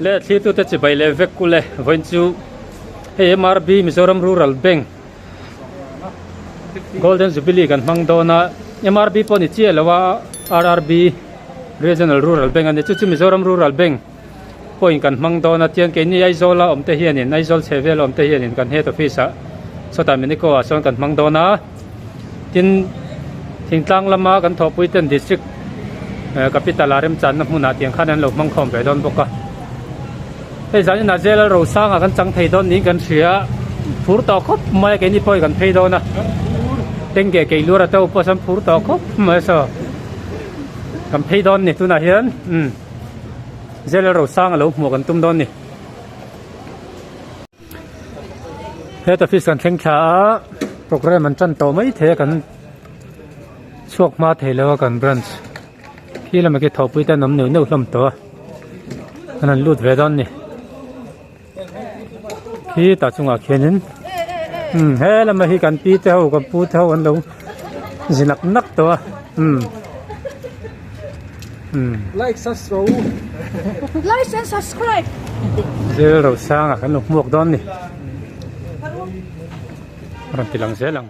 le thi tu te chi bai le vek ku le voin chu he MRB Mizoram Rural Bank Golden Jubilee kan mang do na MRB po ni chi lawa RRB Regional Rural Bank ani chu Mizoram Rural Bank point kan mang do na tian ke ni aizola omte hian in aizol chevel omte hian in kan head office a so ta miniko a son kan mang do na tin thingtlang lama kan Thopuiten district capital arem chan na hmuna tiang khan an lo mang khom ve don boka hei zan na jela ro sang a kan chang thei don ni kan thria phur to khop mai ke ni poi kan thei do na tenge ke lura to pasam phur to khop mai so kan thei don ni tu na hian jela ro sang a lo hmu kan tum don ni head office kan thleng tha program an chan to mai the kan chuak ma thelo kan branch khi là mấy cái thầu bụi ta nấm nở nở lắm to anh lụt về đó nè khi ta chung ở kia nín thế là mấy cái cần pi theo cần pu theo anh đâu gì nặng nặng to like and subscribe giờ rồi sang à cái lục muộc đó nè rồi thì lòng dễ lòng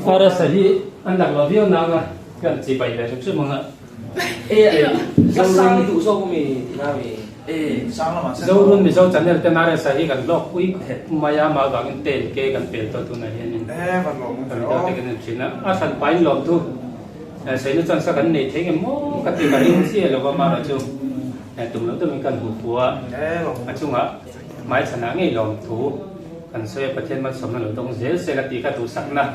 Ada sahi anda lovio nama kan si pai le su manga sang itu so mi nawi sang lama zaurun mi zau channel te nare sahi kan lok ui maya ma bang ten ke kan pel to tu na hian van lo kan ta te kan china a san pai lom tu sai nu chan sa kan nei theng mo ka ti ka ring si lo ba ma ra chu tum lo tu min kan hu puwa a chunga mai chana ngei lom thu kan se pathen man som na lo dong zel se ka ti ka tu sak na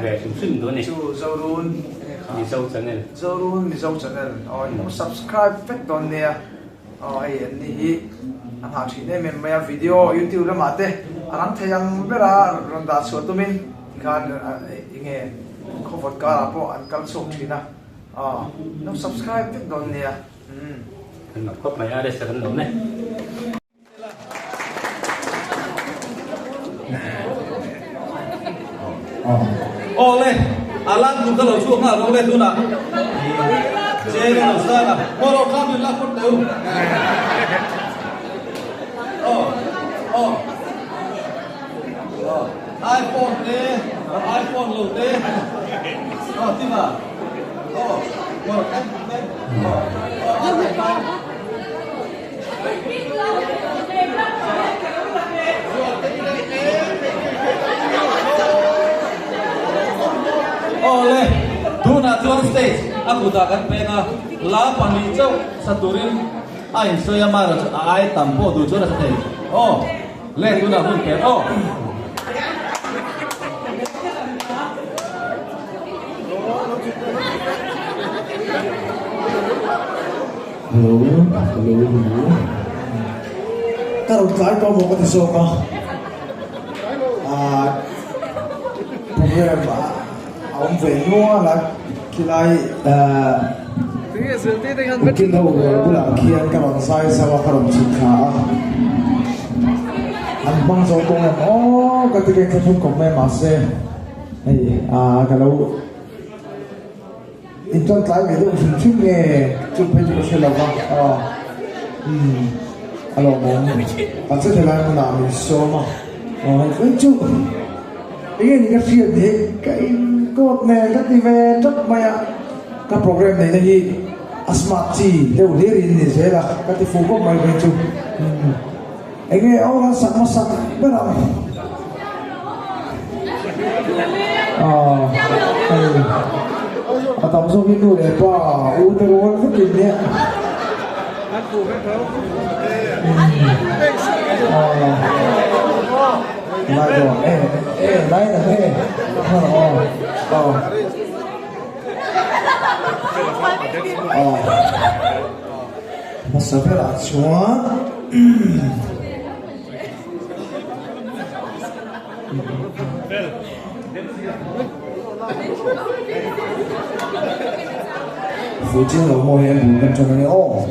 về chúng xin đó này chú Zorun mi sâu channel mi sâu channel nó subscribe fake don nè ai ni anh học chỉ nên mình mấy video YouTube là mate anh thấy yang bera ronda suốt tụi mình kan nghe không vật cả là po anh cần sốc chỉ na nó subscribe fake don nè nó có mấy ai để xem nó này lên alan cũng có lâu chuông nào đâu lên luôn à chơi nó sao là mua đồ cam thì là con đều iPhone đi iPhone lâu đi tim à mua cái oleh duna tuan stage aku tak akan pernah lapan hijau saturin ai saya marah ai tampo tu juara stage le duna pun ker Kalau saya kau mau ke Soka, program ông về mua là khi lại mungkin tahu bila kian kalau saya sama kalau cika anbang sokong ketika kita komen masih kalau internet live itu sungguh ni cuba juga kalau mau pasti dengan nama semua itu ini cái phiền thì cái cột này các TV rất mày các program này là gì smart chi đều đi thì sẽ là các cái phụ của mày bên chung anh nghe ông sắc biết không tổng số cái người đẹp quá u tê luôn rất kinh nhẹ lại rồi lấy là thế nó sẽ phải là chúa phụ trách là môi em bù gần cho nó ô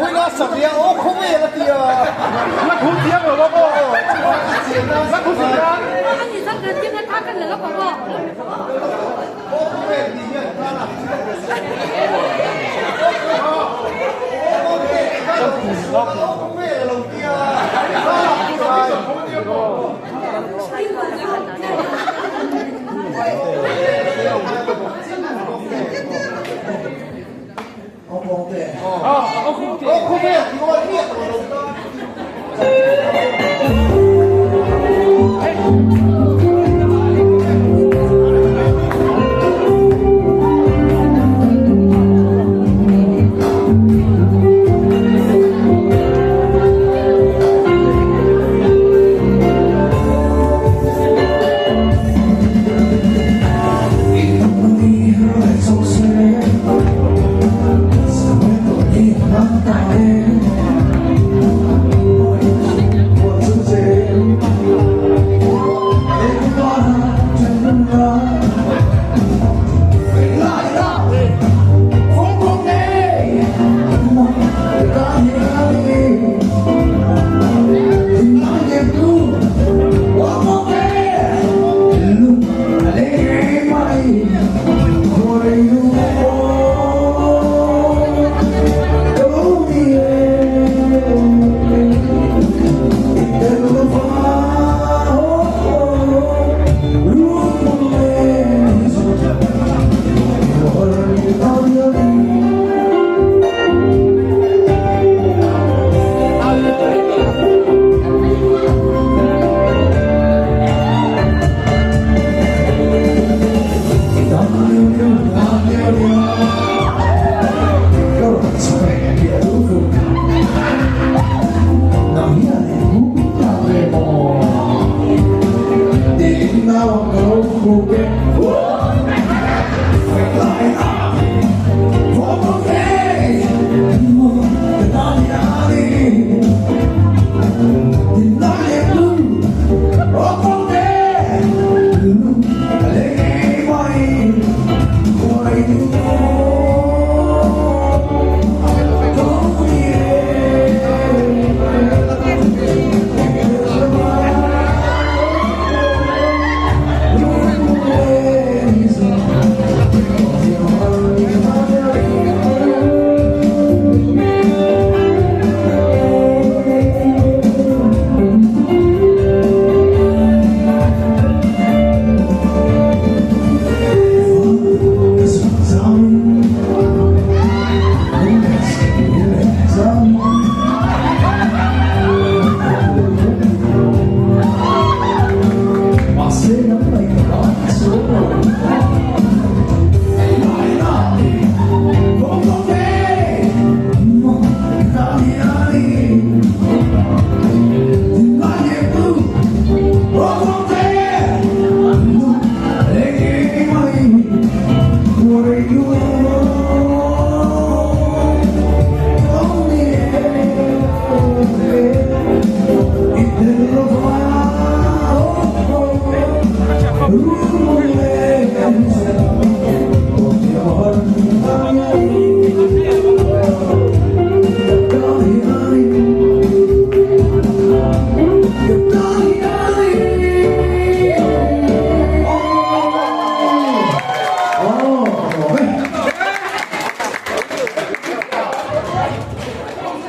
Ui nó sập đi, ô không về là kìa. Nó cú tiếng rồi bố bố. Nó cú tiếng. Anh thì rất gần tiếng thác cái lửa bố bố. Ô không về thì nhỉ. Không về là lồng kia. Ông tệ. Không về thì có bao nhiêu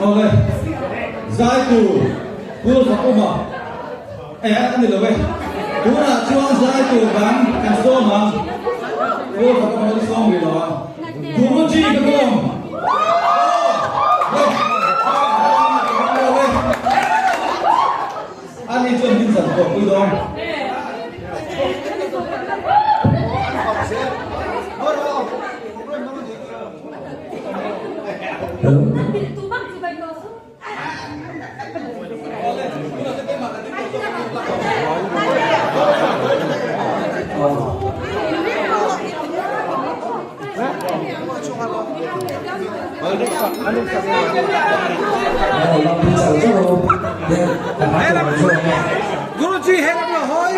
Okay. Giải tù Cua Phật Ôm Mà anh đi về Cú là chuông giải tù gắn Cảnh số mà Cua Phật Ôm Mà đi xong rồi đó Cú chi cái bông anh đi chuẩn bị dẫn của quý đông Guruji hết rồi thôi.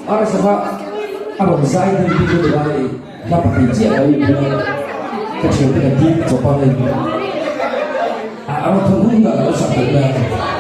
Ara sama abang zai dan video tu ada dapat kerja lagi kecil dengan di coba lagi. Abang tunggu enggak usah berani.